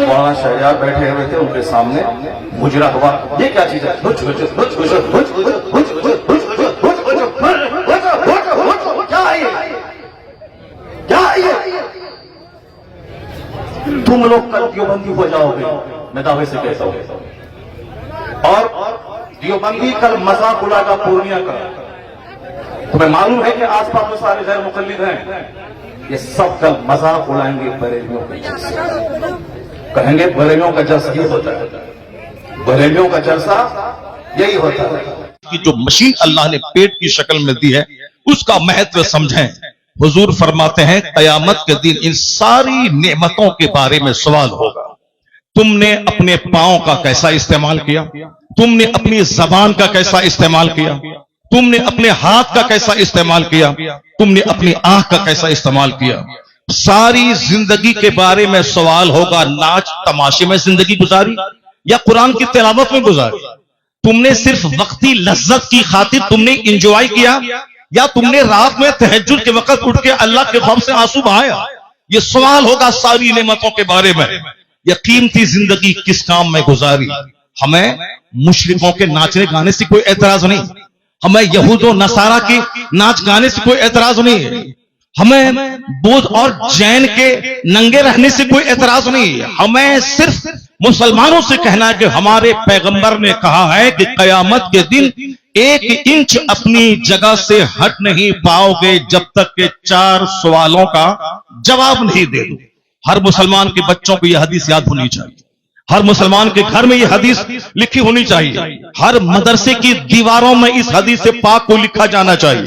مولانا شہریار بیٹھے ہوئے تھے، ان کے سامنے مجرا ہوا، یہ کیا چیز ہے؟ تم لوگ کل دیوبندی ہو جاؤ گے، میں دعوے سے کہتا ہوں، اور دیوبندی کل مذاق اڑا گا پورنیہ کا۔ تمہیں معلوم ہے کہ آس پاس میں سارے غیر مقلد ہیں، یہ سب کل مذاق اڑائیں گے بریلیوں کا جلسہ، کہیں گے بریلیوں کا جلسہ یہ ہوتا ہے، بریلیوں کا جلسہ یہی ہوتا ہے۔ کہ جو مشین اللہ نے پیٹ کی شکل میں دی ہے اس کا مہتو سمجھیں۔ حضور فرماتے ہیں قیامت کے دن ان ساری نعمتوں کے بارے میں سوال ہوگا۔ تم نے اپنے پاؤں کا کیسا استعمال کیا، تم نے اپنی زبان کا کیسا استعمال کیا، تم نے اپنے ہاتھ کا کیسا استعمال کیا، تم نے اپنی آنکھ کا کیسا استعمال کیا۔ ساری زندگی کے بارے میں سوال ہوگا۔ ناچ تماشے میں زندگی گزاری یا قرآن کی تلاوت میں گزاری؟ تم نے صرف وقتی لذت کی خاطر تم نے انجوائے کیا، یا تم نے رات میں تہجد کے وقت اٹھ کے اللہ کے خوف سے آنسو بہایا؟ یہ سوال ہوگا ساری نعمتوں کے بارے میں۔ یہ قیمتی زندگی کس کام میں گزاری؟ ہمیں مشرکوں کے ناچنے گانے سے کوئی اعتراض نہیں، ہمیں یہود و نصارہ کے ناچ گانے سے کوئی اعتراض نہیں ہے، ہمیں بدھ اور جین کے ننگے رہنے سے کوئی اعتراض نہیں ہے۔ ہمیں صرف مسلمانوں سے کہنا ہے کہ ہمارے پیغمبر نے کہا ہے کہ قیامت کے دن 1 انچ اپنی جگہ سے ہٹ نہیں پاؤ گے جب تک کہ 4 سوالوں کا جواب نہیں دے دو۔ ہر مسلمان کے بچوں کو یہ حدیث یاد ہونی چاہیے، ہر مسلمان کے گھر میں یہ حدیث لکھی ہونی چاہیے، ہر مدرسے کی دیواروں میں اس حدیث پاک کو لکھا جانا چاہیے،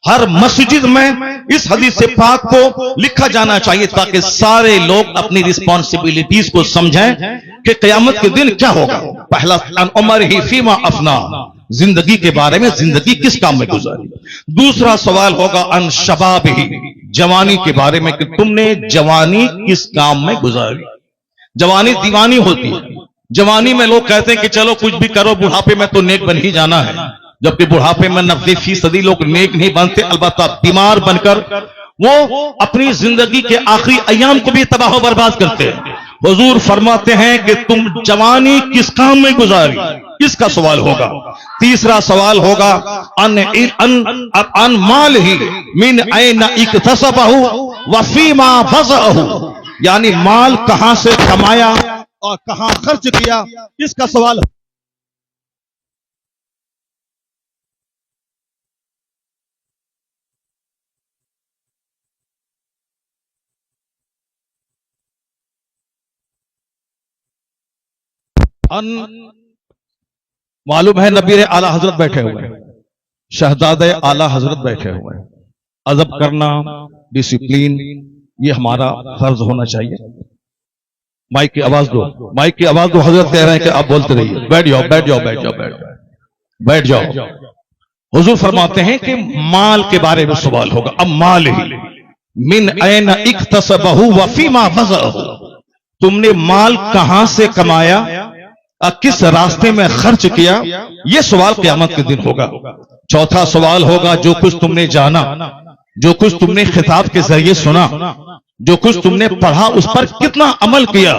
ہر مسجد میں اس حدیث پاک کو لکھا جانا چاہیے، تاکہ سارے لوگ اپنی رسپانسبلٹیز کو سمجھیں کہ قیامت کے دن کیا ہوگا۔ پہلا عمر ہی فیما افنا، زندگی کے بارے میں زندگی کس کام میں گزاری۔ دوسرا سوال ہوگا ان شباب ہی، جوانی کے بارے میں کہ تم نے جوانی کس کام میں گزاری۔ جوانی دیوانی ہوتی ہے، جوانی میں لوگ کہتے ہیں کہ چلو کچھ بھی کرو، بڑھاپے میں تو نیک بن ہی جانا ہے، جبکہ بڑھاپے میں 90% لوگ نیک نہیں بنتے، البتہ بیمار بن کر وہ اپنی زندگی کے آخری ایام کو بھی تباہ و برباد کرتے ہیں۔ حضور فرماتے ہیں کہ تم جوانی کس کام میں گزاری، اس کا سوال ہوگا۔ تیسرا سوال ہوگا ان مال ہی من این اکتسبہ وفیما فضعہ، یعنی مال کہاں سے کمایا اور کہاں خرچ کیا، اس کا سوال۔ معلوم ہے نبی اعلیٰ حضرت بیٹھے ہوئے ہیں، شہزادے اعلیٰ حضرت بیٹھے ہوئے ہیں، ادب کرنا، ڈسپلین، یہ ہمارا فرض ہونا چاہیے۔ مائک کی آواز دو، مائک کی آواز دو، حضرت کہہ رہے ہیں کہ آپ بولتے رہیے، بیٹھ جاؤ بیٹھ جاؤ بیٹھ جاؤ بیٹھ جاؤ بیٹھ جاؤ۔ حضور فرماتے ہیں کہ مال کے بارے میں سوال ہوگا۔ اب مال ہی من این اکتسبہ وفیما فضعہ، تم نے مال کہاں سے کمایا، کس راستے میں خرچ کیا، یہ سوال قیامت کے دن ہوگا۔ چوتھا سوال ہوگا جو کچھ تم نے جانا، جو کچھ تم نے خطاب کے ذریعے سنا، جو کچھ تم نے پڑھا، اس پر کتنا عمل کیا۔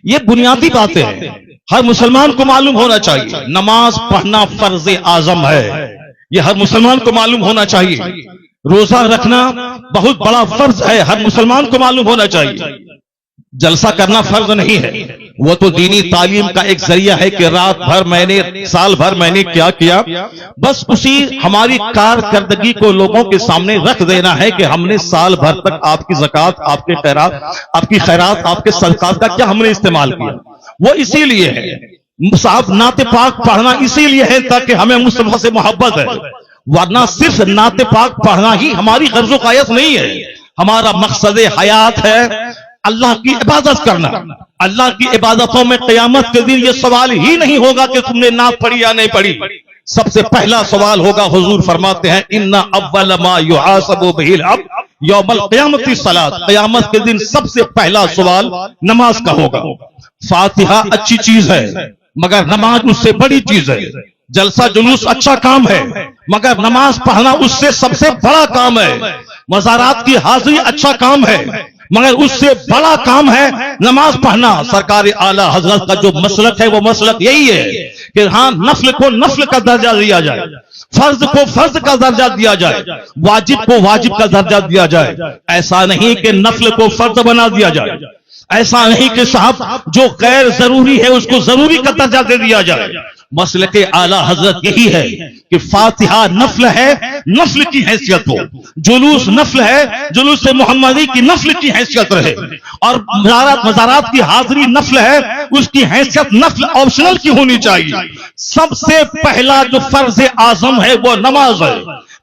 یہ بنیادی باتیں ہیں، ہر مسلمان کو معلوم ہونا چاہیے۔ نماز پڑھنا فرض اعظم ہے، یہ ہر مسلمان کو معلوم ہونا چاہیے۔ روزہ رکھنا بہت بڑا فرض ہے، ہر مسلمان کو معلوم ہونا چاہیے۔ جلسہ کرنا فرض نہیں ہے، وہ تو دینی تعلیم کا ایک ذریعہ ہے کہ رات بھر میں نے، سال بھر میں نے کیا کیا، بس اسی ہماری کارکردگی کو لوگوں کے سامنے رکھ دینا ہے کہ ہم نے سال بھر تک آپ کی زکوٰۃ، آپ کے خیرات، آپ کی خیرات، آپ کے صدقات کا کیا ہم نے استعمال کیا۔ وہ اسی لیے ہے، صاحب نعت پاک پڑھنا اسی لیے ہے تاکہ ہمیں مصطفیٰ سے محبت ہے، ورنہ صرف نعت پاک پڑھنا ہی ہماری غرض و غایت نہیں ہے۔ ہمارا مقصد حیات ہے اللہ کی عبادت کرنا۔ اللہ کی عبادتوں میں قیامت کے دن یہ سوال ہی نہیں ہوگا کہ تم نے نعت پڑھی یا نہیں پڑھی، سب سے پہلا سوال ہوگا، حضور فرماتے ہیں اِنَّ أَوَّلَ مَا يُحَاسَبُ بِهِ الْعَبْدُ یوم القیامت الصلاۃ، قیامت کے دن سب سے پہلا سوال نماز کا ہوگا۔ فاتحہ اچھی چیز ہے مگر نماز اس سے بڑی چیز ہے، جلسہ جلوس اچھا کام ہے مگر نماز پڑھنا اس سے سب سے بڑا کام ہے، مزارات کی حاضری اچھا کام ہے مگر اس سے بڑا کام ہے نماز پڑھنا۔ سرکار اعلی حضرت کا جو مسلک ہے وہ مسلک یہی ہے کہ ہاں نفل کو نفل کا درجہ دیا جائے، فرض کو فرض کا درجہ دیا جائے، واجب کو واجب کا درجہ دیا جائے۔ ایسا نہیں کہ نفل کو فرض بنا دیا جائے، ایسا نہیں کہ صاحب جو غیر ضروری ہے اس کو ضروری کا درجہ دے دیا جائے۔ مسلک اعلی حضرت یہی ہے کہ فاتحہ نفل ہے، نفل کی حیثیت ہو، جلوس نفل ہے، جلوس محمدی کی نفل کی حیثیت رہے، اور مزارات کی حاضری نفل ہے، اس کی حیثیت نفل آپشنل کی ہونی چاہیے۔ سب سے پہلا جو فرض اعظم ہے وہ نماز ہے،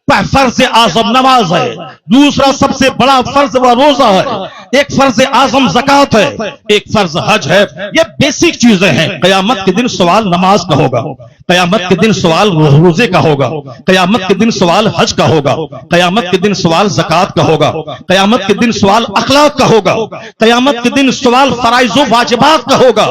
فرض اعظم نماز ہے۔ دوسرا سب سے بڑا فرض وہ روزہ ہے، ایک فرض اعظم زکوٰۃ ہے، ایک فرض حج ہے۔ یہ بیسک چیزیں ہیں۔ قیامت کے دن سوال نماز کا ہوگا، قیامت کے دن سوال روزے کا ہوگا، قیامت کے دن سوال حج کا ہوگا، قیامت کے دن سوال زکوٰۃ کا ہوگا، قیامت کے دن سوال اخلاق کا ہوگا، قیامت کے دن سوال فرائض و واجبات کا ہوگا،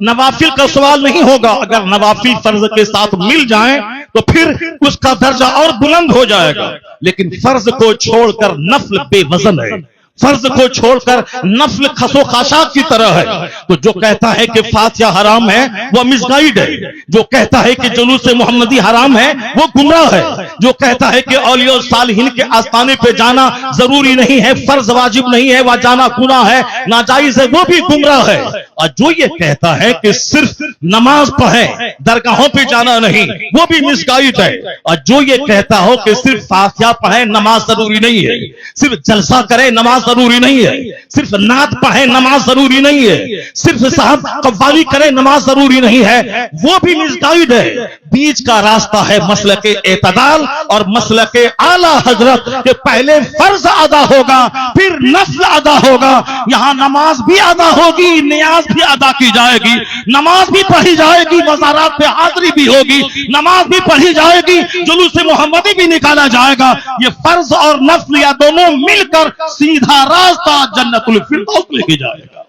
نوافل کا سوال نہیں ہوگا۔ اگر نوافل فرض کے ساتھ مل جائیں تو پھر اس کا درجہ اور بلند ہو جائے گا، لیکن فرض کو چھوڑ کر نفل بے وزن ہے، فرض کو چھوڑ کر نفل خسو خاشاک کی طرح ہے۔ تو جو کہتا ہے کہ فاتحہ حرام ہے وہ مس گائیڈ ہے، جو کہتا ہے کہ جلوس محمدی حرام ہے وہ گمراہ ہے، جو کہتا ہے کہ اولیاء صالحین کے آستانے پہ جانا ضروری نہیں ہے، فرض واجب نہیں ہے، وہ جانا گناہ ہے، ناجائز ہے، وہ بھی گمراہ ہے۔ اور جو یہ کہتا ہے کہ صرف نماز پڑھیں درگاہوں پہ جانا نہیں، وہ بھی مس گائیڈ ہے۔ اور جو یہ کہتا ہو کہ صرف فاتحہ پڑھیں نماز ضروری نہیں ہے، صرف جلسہ کریں نماز ضروری نہیں ہے، صرف نعت پڑھیں نماز ضروری نہیں ہے، صرف صاحب قوالی کریں نماز ضروری نہیں ہے، وہ بھی مس گائیڈ ہے۔ بیچ کا راستہ ہے مسلک اعتدال اور مسلک اعلی حضرت کہ پہلے فرض ادا ہوگا پھر نفل ادا ہوگا۔ یہاں نماز بھی ادا ہوگی، نیاز بھی ادا کی جائے گی، نماز بھی پڑھی جائے گی، مزارات پہ حاضری بھی ہوگی، نماز بھی پڑھی جائے گی، جلوس محمدی بھی نکالا جائے گا۔ یہ فرض اور نفل یا دونوں مل کر سیدھا راستہ جنت الفردوس لے کے جائے گا۔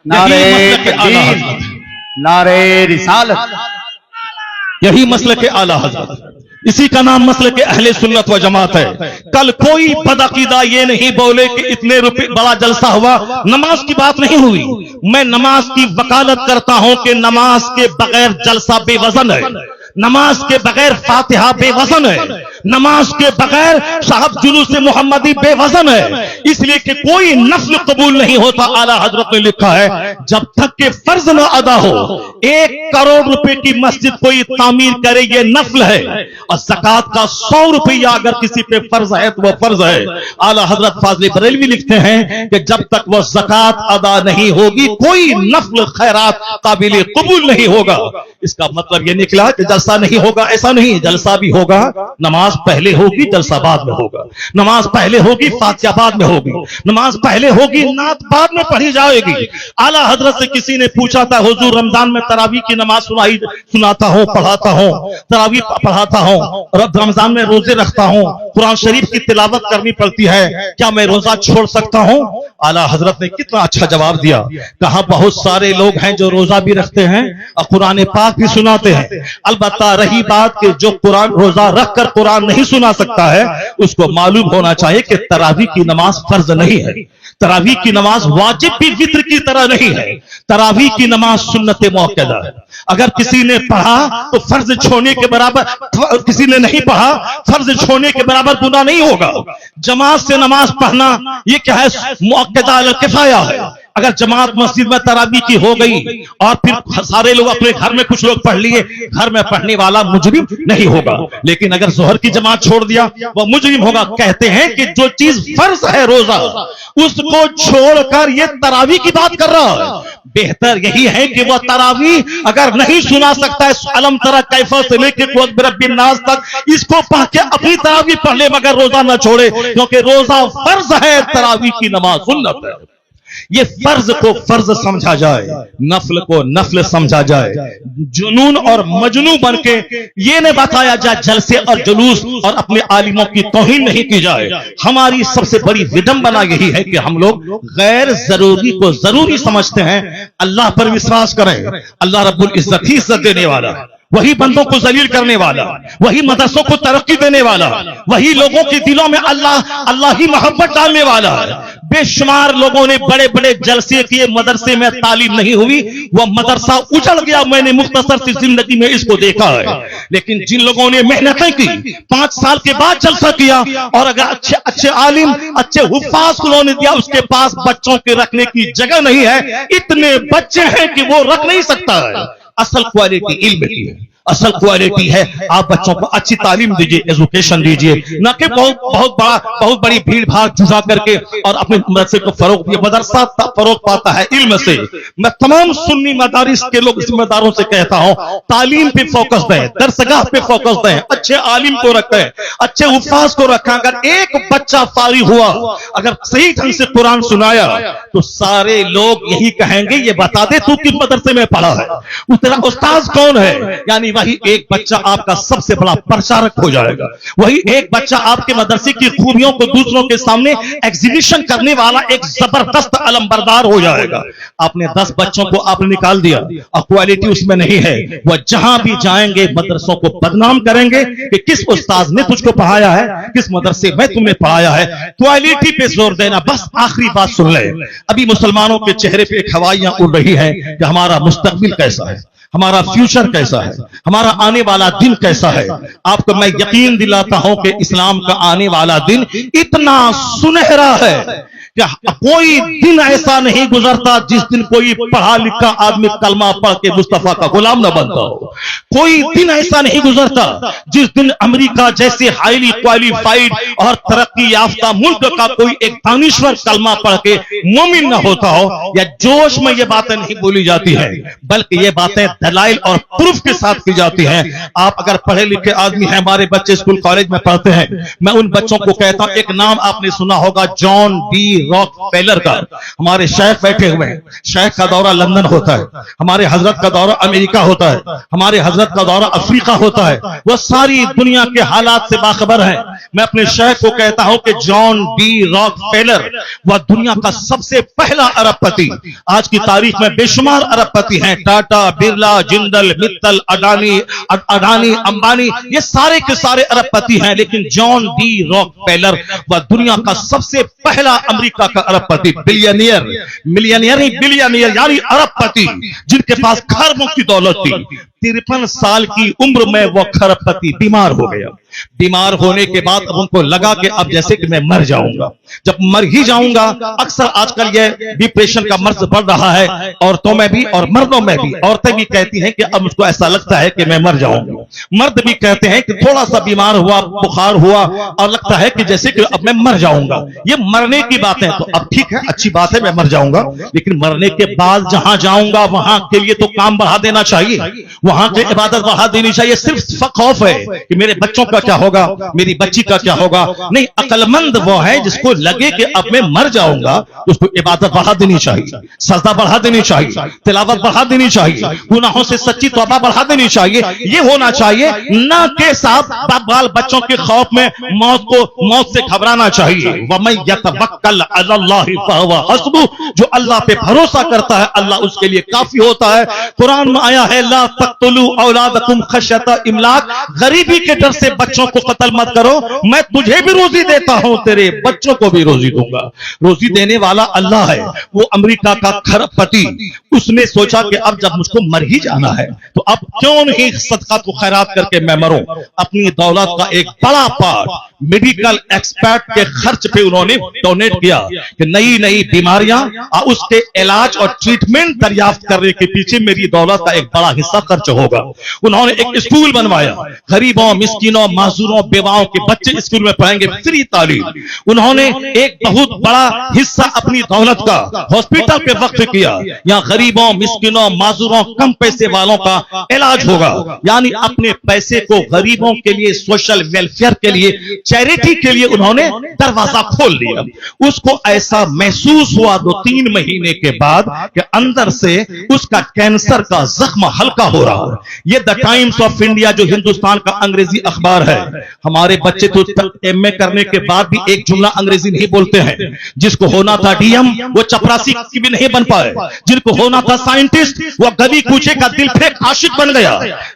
نعرہ تکبیر، نعرہ رسالت، یہی مسلک اعلی حضرت، اسی کا نام مسلک اہل سنت و جماعت ہے۔ کل کوئی بدعقیدہ یہ نہیں بولے کہ اتنے روپے بڑا جلسہ ہوا، نماز کی بات نہیں ہوئی۔ میں نماز کی وکالت کرتا ہوں کہ نماز کے بغیر جلسہ بے وزن ہے، نماز کے بغیر فاتحہ بے وزن ہے، نماز کے بغیر صاحب جلوس محمدی بے وزن ہے، اس لیے کہ کوئی نفل قبول نہیں ہوتا۔ اعلیٰ حضرت نے لکھا ہے جب تک کہ فرض نہ ادا ہو، 1 کروڑ روپے کی مسجد کوئی تعمیر کرے یہ نفل ہے، اور زکوٰۃ کا 100 روپیہ اگر کسی پہ فرض ہے تو وہ فرض ہے۔ اعلیٰ حضرت فاضل بریلوی لکھتے ہیں کہ جب تک وہ زکوٰۃ ادا نہیں ہوگی کوئی نفل خیرات قابل قبول نہیں ہوگا۔ اس کا مطلب یہ نکلا کہ جلسہ نہیں ہوگا، ایسا نہیں، جلسہ بھی ہوگا، نماز پہلے ہوگی جلسہ بعد میں ہوگا، نماز پہلے ہوگی فاتحہ بعد میں ہوگی، نماز پہلے ہوگی نعت بعد میں پڑھی جائے گی۔ اعلیٰ حضرت سے کسی نے پوچھا تھا حضور رمضان میں تراویح کی نماز سناتا ہوں، پڑھاتا ہوں، تراویح پڑھاتا ہوں، رمضان میں روزے رکھتا ہوں، قرآن شریف کی تلاوت کرنی پڑتی ہے، کیا میں روزہ چھوڑ سکتا ہوں؟ اعلیٰ حضرت نے کتنا اچھا جواب دیا، کہا بہت سارے لوگ ہیں جو روزہ بھی رکھتے ہیں اور قرآن پاک بھی سناتے ہیں، البتہ رہی بات کہ جو قرآن روزہ رکھ کر قرآن نہیں سنا سکتا ہے اس کو معلوم ہونا چاہیے کہ تراویح کی نماز فرض نہیں ہے، تراویح کی نماز واجب بھی وتر کی طرح نہیں ہے، تراویح کی نماز سنت موقدہ ہے۔ اگر کسی نے پڑھا تو فرض چھوڑنے کے برابر، کسی نے نہیں پڑھا فرض چھوڑنے کے برابر گناہ نہیں ہوگا۔ جماعت سے نماز پڑھنا یہ کیا ہے؟ موقدہ الکفایہ ہے۔ اگر جماعت مسجد میں تراویح کی ہو گئی اور پھر سارے لوگ اپنے گھر میں کچھ لوگ پڑھ لیے، گھر میں پڑھنے والا مجرم نہیں ہوگا، لیکن اگر ظہر کی جماعت چھوڑ دیا وہ مجرم ہوگا۔ کہتے ہیں کہ جو چیز فرض ہے روزہ اس کو چھوڑ کر یہ تراویح کی بات کر رہا ہے۔ بہتر یہی ہے کہ وہ تراویح اگر نہیں سنا سکتا ہے الم تری کیف سے لے کے قل برب الناس تک اس کو پڑھ کے اپنی تراویح پڑھ لے مگر روزہ نہ چھوڑے، کیونکہ روزہ فرض ہے، تراویح کی نماز سنت ہے۔ ये फर्ज को फर्ज समझा जाए, नफल को नफल समझा जाए, जुनून और मजनू बन के ये न बताया जाए जलसे और जुलूस और अपने आलिमों की तौहीन नहीं की जाए। हमारी सबसे बड़ी विडंबना यही है कि हम लोग गैर जरूरी को जरूरी समझते हैं। अल्लाह पर विश्वास करें, अल्लाह रब्बुल इज्जत ही इज्जत देने वाला, वही बंदों को जलील करने वाला, वही मदरसों को तरक्की देने वाला, वही लोगों के दिलों में अल्लाह ही मोहब्बत डालने वाला है। बेशुमार लोगों ने बड़े बड़े जलसे किए, मदरसे में तालीम नहीं हुई, वह मदरसा उजड़ गया। मैंने मुख्तसर सी जिंदगी में इसको देखा है। लेकिन जिन लोगों ने मेहनतें की, 5 साल के बाद जलसा किया, और अगर अच्छे अच्छे आलिम, अच्छे हुफ्फाज को उन्होंने दिया, उसके पास बच्चों के रखने की जगह नहीं है। इतने बच्चे हैं कि वो रख नहीं सकता है। असल क्वालिटी इल्म की है, असल क्वालिटी है आप बच्चों को अच्छी तालीम दीजिए, एजुकेशन दीजिए, न कि बहुत बड़ी भीड़ भाड़ जुटा करके और अपने मदरसे को फरोग दिए। मदरसा फरोग पाता है इल्म से। मैं तमाम सुन्नी मदारिस के लोग जिम्मेदारों से कहता हूं, तालीम पे फोकस दें, दरसगाह पे फोकस दें, अच्छे आलिम को रखें, अच्छे हुफ्फाज को रखें। अगर एक बच्चा फारिग हुआ, अगर सही ढंग से कुरान सुनाया, तो सारे लोग यही कहेंगे, ये बता दे तू किस मदरसे में पढ़ा है, तेरा उस्ताद कौन है। यानी वही एक बच्चा आपका सबसे बड़ा प्रचारक हो जाएगा। वही एक बच्चा आपके मदरसे की खूबियों को दूसरों के सामने एग्जीबिशन करने वाला एक जबरदस्त अलमबरदार हो जाएगा। आपने 10 बच्चों को आपने निकाल दिया और क्वालिटी उसमें नहीं है, वह जहां भी जाएंगे मदरसों को बदनाम करेंगे कि किस उस्ताद ने तुझको पढ़ाया है, किस मदरसे में तुमने पढ़ाया है। क्वालिटी पे जोर देना। बस आखिरी बात सुन ले, अभी मुसलमानों के चेहरे पे एक हवाइयां उड़ रही है कि हमारा मुस्तकबिल कैसा है, हमारा फ्यूचर कैसा है, हमारा आने वाला दिन कैसा है। आपको मैं यकीन दिलाता हूं कि इस्लाम का आने वाला दिन इतना सुनहरा है कि कोई दिन ऐसा नहीं गुजरता जिस दिन कोई पढ़ा लिखा आदमी कलमा पढ़ के मुस्तफा का गुलाम न बनता हो। कोई दिन ऐसा नहीं गुजरता जिस दिन अमेरिका जैसे हाईली क्वालिफाइड और तरक्की याफ्ता मुल्क का कोई एक दानिश्वर कलमा पढ़ के मोमिन न होता हो। या जोश में ये बातें नहीं बोली जाती है, बल्कि ये बातें दलाइल और प्रूफ के साथ की जाती हैं। आप अगर पढ़े लिखे आदमी हैं, हमारे बच्चे स्कूल कॉलेज में पढ़ते हैं, मैं उन बच्चों को कहता हूं, एक नाम आपने सुना होगा जॉन डी रॉकफेलर का। हमारे शेख बैठे हुए हैं, शेख का दौरा लंदन होता है, हमारे हजरत का दौरा अमेरिका होता है, हमारे हजरत का दौरा अफ्रीका होता है। वह सारी दुनिया के हालात से बाखबर है। मैं अपने शेख को कहता हूं कि जॉन डी रॉकफेलर वह दुनिया का सबसे पहला अरबपति। आज की तारीख में बेशुमार अरबपति हैं, टाटा, बिरला, जिंदल, मित्तल, अडानी, अंबानी, ये सारे के सारे अरबपति हैं। लेकिन जॉन डी रॉकफेलर वह दुनिया का सबसे पहला अमेरिका का अरबपति, बिलियनियर, मिलियनियर नहीं, बिलियनियर यानी अरबपति, जिनके पास खरबों की दौलत थी। 53 साल की उम्र में वो खरबपति बीमार हो गया। बीमार होने के बाद अब उनको लगा कि अब जैसे कि मैं मर जाऊंगा, जब मर ही जाऊंगा। अक्सर आजकल ये डिप्रेशन का मर्ज बढ़ रहा है, औरतों में भी और मर्दों में भी। औरतें भी कहती हैं कि अब मुझको ऐसा लगता है कि मैं मर जाऊंगा, मर्द भी कहते हैं कि थोड़ा सा बीमार हुआ, बुखार हुआ और लगता है कि जैसे कि अब मैं मर जाऊंगा। ये मरने की बात है, तो अब ठीक है, अच्छी बात है, मैं मर जाऊंगा, लेकिन मरने के बाद जहां जाऊंगा वहां के लिए तो काम बढ़ा देना चाहिए, वहां की इबादत बढ़ा देनी चाहिए। सिर्फ खौफ है कि मेरे बच्चों का क्या होगा, मेरी बच्ची का क्या होगा। नहीं, अक्लमंद वो है जिसको लगे कि अब मैं मर जाऊंगा, उसको इबादत बढ़ा देनी चाहिए, सजदा बढ़ा देनी चाहिए, तिलावत बढ़ा देनी चाहिए, गुनाहों से सच्ची तौबा बढ़ा देनी चाहिए। ये होना चाहिए, ना के साथ बाल बच्चों के खौफ में मौत से घबराना चाहिए। वमन यतवक्कल अलल्लाहि फहुव हस्बुह, जो अल्लाह पे भरोसा करता है अल्लाह उसके लिए काफी होता है। कुरान में आया है, ला तक़तुलू औलादकुम खश्यता इमलाक, गरीबी के डर से बच्चों को कत्ल मत करो, मैं तुझे भी रोजी देता हूं, तेरे बच्चों को भी रोजी दूंगा। रोजी देने वाला अल्लाह है। वो अमेरिका का खरबपति, उसने सोचा कि अब जब मुझको मर ही जाना है तो अब क्यों नहीं सदका तो खैरात करके मैं मरूं। अपनी दौलत का एक बड़ा पार्ट मेडिकल एक्सपर्ट के खर्च पे उन्होंने डोनेट किया कि नई नई बीमारियां और उसके इलाज और ट्रीटमेंट दरियाफ्त करने के पीछे मेरी दौलत का एक बड़ा हिस्सा खर्च होगा। उन्होंने एक स्कूल बनवाया, गरीबों, मिस्किनों, माजूरों, बेवाओं के बच्चे स्कूल में पढ़ेंगे, फ्री तालीम। उन्होंने एक बहुत बड़ा हिस्सा अपनी दौलत का हॉस्पिटल पे वक्फ किया, यहाँ गरीबों, मिस्किनों, माजूरों, कम पैसे वालों का इलाज होगा। यानी अपने पैसे को गरीबों के लिए, सोशल वेलफेयर के लिए, चैरिटी के लिए उन्होंने दरवाजा खोल लिया। उसको ऐसा महसूस हुआ 2-3 महीने के बाद कि अंदर से उसका कैंसर का जख्म हल्का हो रहा है। ये द टाइम्स ऑफ इंडिया जो हिंदुस्तान का अंग्रेजी अखबार है, हमारे बच्चे तो एमए करने के बाद भी एक जुमला अंग्रेजी नहीं बोलते हैं। जिसको होना था डीएम वो चपरासी की भी नहीं बन पाए, जिनको होना था साइंटिस्ट वो गली कूचे का दिल फेंक आशिक बन गया।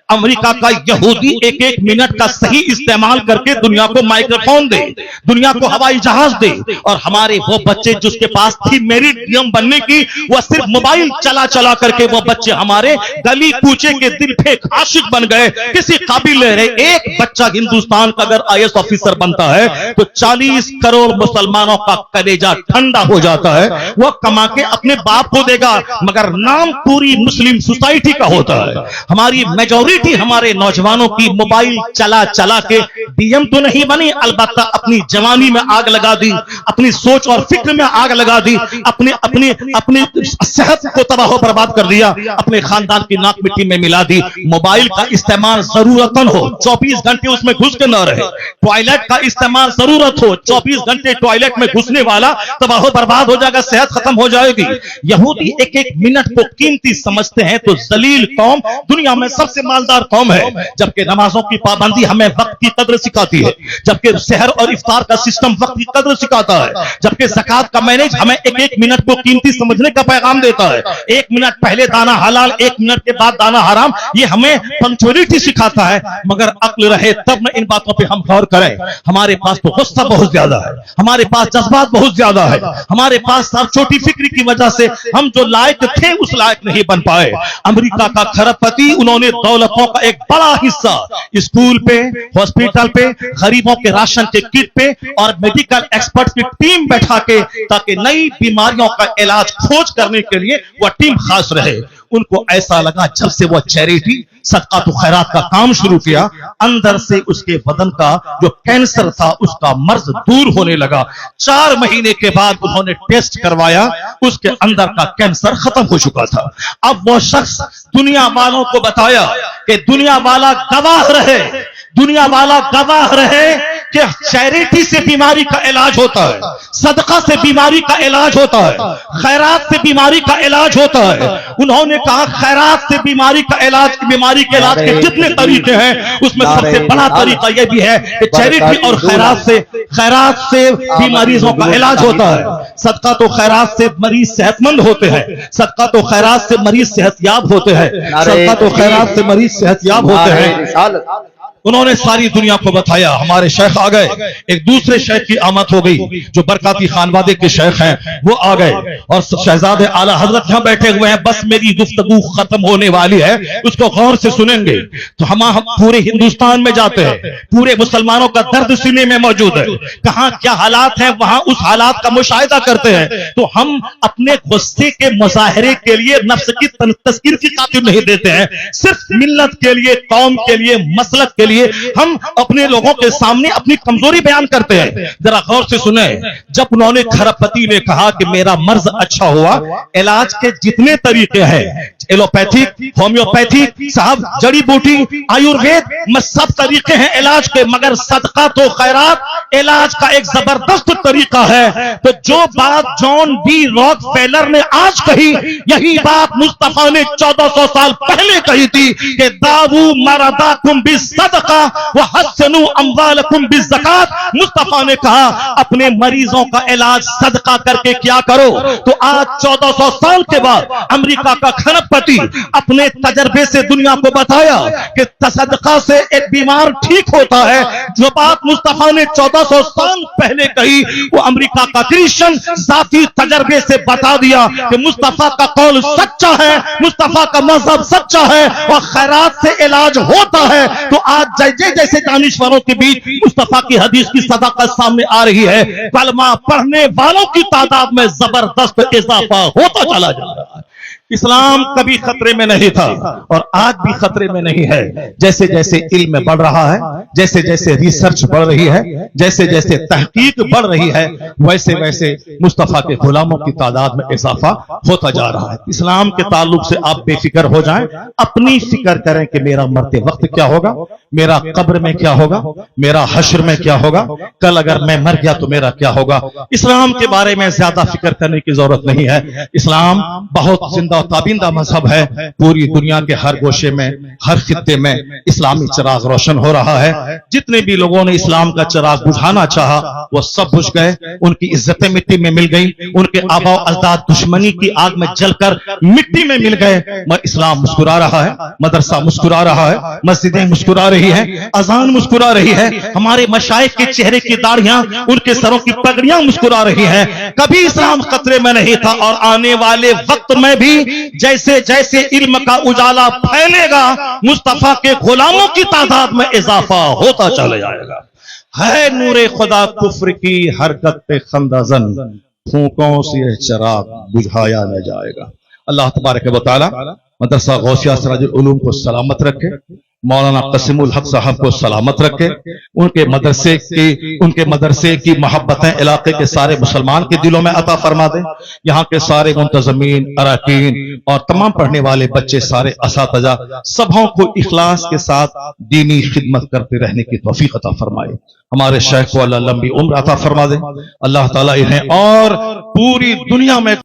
अमेरिका का यहूदी एक एक मिनट का सही इस्तेमाल करके दुनिया को माइक्रोफोन दे, दुनिया को हवाई जहाज दे, और हमारे वो बच्चे जिसके पास थी मेरिट डीएम बनने की, वह सिर्फ मोबाइल चला चला करके वो बच्चे हमारे गली कूचे के दिल फेंक आशिक बन गए, किसी काबिल नहीं रहे। एक बच्चा हिंदुस्तान का अगर आईएएस ऑफिसर बनता है तो 40 करोड़ मुसलमानों का कलेजा ठंडा हो जाता है। वह कमा के अपने बाप को देगा, मगर नाम पूरी मुस्लिम सोसाइटी का होता है। हमारी मेजॉरिटी हमारे नौजवानों की मोबाइल चला चला के डीएम तो नहीं बनी, अलबत्ता अपनी जवानी में आग लगा दी, अपनी सोच और फिक्र में आग लगा दी, अपनी अपनी अपनी सेहत को तबाह बर्बाद कर दिया, अपने खानदान की नाक मिट्टी में मिला दी। मोबाइल का इस्तेमाल जरूरतन हो, 24 घंटे उसमें घुस के न रहे। टॉयलेट का इस्तेमाल जरूरत हो, 24 घंटे टॉयलेट में घुसने वाला तबाह बर्बाद हो जाएगा, सेहत खत्म हो जाएगी। यहूदी एक एक मिनट को कीमती समझते हैं, तो जलील कौम दुनिया में सबसे मालदार कौम है। जबकि नमाजों की पाबंदी हमें वक्त की कदर सिखाती है, जबकि सहर और इफ्तार का सिस्टम वक्त की कदर सिखाता है, जबकि ज़कात का मैनेज हमें एक एक मिनट को कीमती समझने का पैगाम देता है। 1 मिनट पहले दाना हलाल, 1 मिनट के बाद दाना हराम, ये हमें पंक्चुअलिटी सिखाता है। मगर अक्ल रहे तब न इन बातों पे हम गौर करें। हमारे पास तो गुस्सा बहुत ज्यादा है, हमारे पास जज्बात बहुत ज्यादा है, हमारे पास सब छोटी फिक्र की वजह से हम जो लायक थे उस लायक नहीं बन पाए। अमेरिका का खरबपति, उन्होंने दौलतों का एक बड़ा हिस्सा स्कूल पे, हॉस्पिटल पे, गरीबों के राशन के किट पे और मेडिकल एक्सपर्ट की टीम बैठा के, ताकि नई बीमारियों का इलाज खोज करने के लिए वह टीम खास रहे। उनको ऐसा लगा जब से वह चैरिटी सदका तो खैरात का काम शुरू किया, अंदर से उसके बदन का जो कैंसर था उसका मर्ज दूर होने लगा। 4 महीने के बाद उन्होंने टेस्ट करवाया, उसके अंदर का कैंसर खत्म हो चुका था। अब वो शख्स दुनिया वालों को बताया कि दुनिया वाला गवाह रहे, दुनिया वाला गवाह रहे कि चैरिटी से बीमारी का इलाज होता है, सदका से बीमारी का इलाज होता है, खैरात से बीमारी का इलाज होता है। उन्होंने कहा खैरात से बीमारी का इलाज, बीमारी के इलाज के जितने तरीके हैं उसमें सबसे बड़ा तरीका यह भी है कि चैरिटी और खैरात से भी मरीजों का इलाज होता है। सदका तो खैरात से मरीज सेहतमंद होते हैं, सदका तो खैरात से मरीज सेहतयाब होते हैं, सदका तो खैरात से मरीज सेहतयाब होते हैं। उन्होंने सारी दुनिया को बताया। हमारे शेख आ गए, एक दूसरे शेख की आमद हो गई जो बरकाती खानवादे के शेख हैं, वो आ गए और शहजादे आला हजरत यहां बैठे हुए हैं। बस मेरी गुफ्तगू खत्म होने वाली है, उसको गौर से सुनेंगे। तो हम पूरे हिंदुस्तान में जाते हैं, पूरे मुसलमानों का दर्द सीने में मौजूद है, कहां क्या हालात हैं वहां उस हालात का मुशाहिदा करते हैं। तो हम अपने गुस्से के मुजाहरे के लिए नफ्स की तस्कीर की खातिर नहीं देते हैं, सिर्फ मिल्लत के लिए, कौम के लिए, मसलक के लिए हम अपने लोगों के सामने अपनी कमजोरी बयान करते हैं। जरा गौर से सुने, जब उन्होंने खरबपति ने कहा कि मेरा मर्ज अच्छा हुआ, इलाज के जितने तरीके हैं, एलोपैथिक, होम्योपैथिक, साहब जड़ी बूटी, आयुर्वेद में सब तरीके हैं इलाज के, मगर सदका तो खैरात इलाज का एक जबरदस्त तरीका है। तो जो बात जॉन बी रॉकफेलर ने आज कही, यही बात मुस्तफा ने 1400 साल पहले कही थी कि दावू मरदाकुम बिस्सदका व हस्सनु अम्वालकुम बिज़्ज़कात। मुस्तफा ने कहा अपने मरीजों का इलाज सदका करके क्या करो। तो आज 1400 साल के बाद अमेरिका का खरबपति अपने तजर्बे से दुनिया को बताया कि सदका से एक बीमार ठीक होता है। जो बात मुस्तफा ने 1400 साल पहले कही, वो अमेरिका का क्रिश्चियन जाती तजर्बे से बता दिया कि मुस्तफा का कौल सच्चा है, मुस्तफा का मजहब सच्चा है और खैरात से इलाज होता है। तो आज जैसे दानिश्वरों के बीच मुस्तफा की हदीस की सदाकत सामने आ रही है, कलमा पढ़ने वालों की तादाद में जबरदस्त इजाफा होता चला जा रहा है। इस्लाम कभी खतरे में नहीं था और आज भी खतरे में नहीं है। जैसे जैसे इल्म बढ़ रहा है, जैसे जैसे रिसर्च बढ़ रही है, जैसे जैसे तहकीक बढ़ रही है, वैसे वैसे मुस्तफा के गुलामों की तादाद में इजाफा होता जा रहा है। इस्लाम के ताल्लुक से आप बेफिक्र हो जाएं, अपनी फिक्र करें कि मेरा मरते वक्त क्या होगा, मेरा कब्र में क्या होगा, मेरा हश्र में क्या होगा, कल अगर मैं मर गया तो मेरा क्या होगा। इस्लाम के बारे में ज्यादा फिक्र करने की जरूरत नहीं है। इस्लाम बहुत जिंदा ताबिंदा मजहब है। पूरी दुनिया के हर गोशे में, हर खित्ते में इस्लामी चिराग रोशन हो रहा है। जितने भी लोगों ने इस्लाम का चिराग बुझाना चाहा वो सब बुझ गए, उनकी इज्जतें मिट्टी में मिल गई, उनके आबा अजदाद दुश्मनी की आग में जलकर मिट्टी में मिल गए। इस्लाम मुस्कुरा रहा है, मदरसा मुस्कुरा रहा है, मस्जिदें मुस्कुरा रही है, अजान मुस्कुरा रही है, हमारे मशाइख के चेहरे की दाढ़ियां, उनके सरों की पगड़ियां मुस्कुरा रही हैं। कभी इस्लाम खतरे में नहीं था और आने वाले वक्त में भी जैसे जैसे इल्म का उजाला फैलेगा मुस्तफा के गुलामों की तादाद में इजाफा होता चला जाएगा। है नूरे खुदा कुफ्र की हरकत पे खंदाजन, फूकों से यह चिराग बुझाया न जाएगा। अल्लाह तबारक व तआला मदरसा गौसिया सिराजुल उलूम को सलामत रखे, मौलाना कसीमुल हक साहब को सलामत रखे, उनके मदरसे की मोहब्बतें इलाके के सारे मुसलमान के दिलों में अता फरमा दे। यहाँ के सारे मुंतजमीन, अरकान और तमाम पढ़ने वाले बच्चे, सारे असातिज़ा सबों को इखलास के साथ दीनी खिदमत करते रहने की तौफीक अता फरमाए। हमारे शेख को अल्लाह लंबी उम्र अता फरमा दे। अल्लाह ताला इन्हें और पूरी दुनिया में